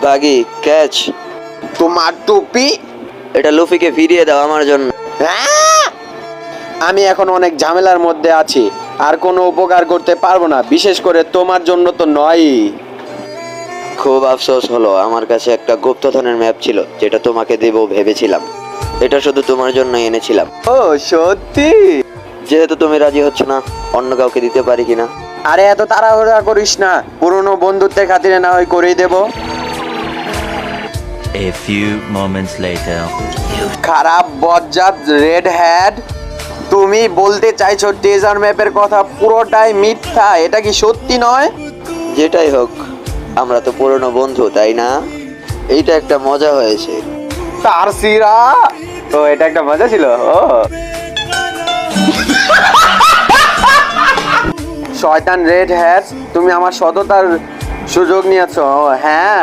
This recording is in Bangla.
বাগি ক্যাচ। তোমার টুপি? এটা লুফিকে ফিরিয়ে দাও আমার জন্য। হ্যাঁ? আমি এখন অনেক ঝামেলার মধ্যে আছি, আর কোনো উপকার করতে পারবো না, বিশেষ করে তোমার জন্য তো নয়। খুব আফসোস হলো, আমার কাছে একটা গুপ্তধনের ম্যাপ ছিল যেটা তোমাকে দেব ভেবেছিলাম। এটা শুধু তোমার জন্য এনেছিলাম। ও সত্যি? যেহেতু তুমি রাজি হচ্ছ না, অন্য কাউকে দিতে পারি কিনা? আরে এত তাড়াহুড়া করিস না, পুরনো বন্ধুত্বের খাতিরে না হয় করেই দেব। A few moments later. খারাপ বজ্জাত রেড হ্যাট, তুমি বলতে চাইছো ট্রেজার ম্যাপের কথা পুরোটাই মিথ্যা? এটা কি সত্যি নয়? যেটাই হোক, আমরা তো পুরনো বন্ধু, তাই না? এইটা একটা মজা হয়েছে। তার সিরা, তো এটা একটা মজা ছিল। ও শয়তান রেড হ্যাট, তুমি আমার সততার সুযোগ নিয়েছো। হ্যাঁ।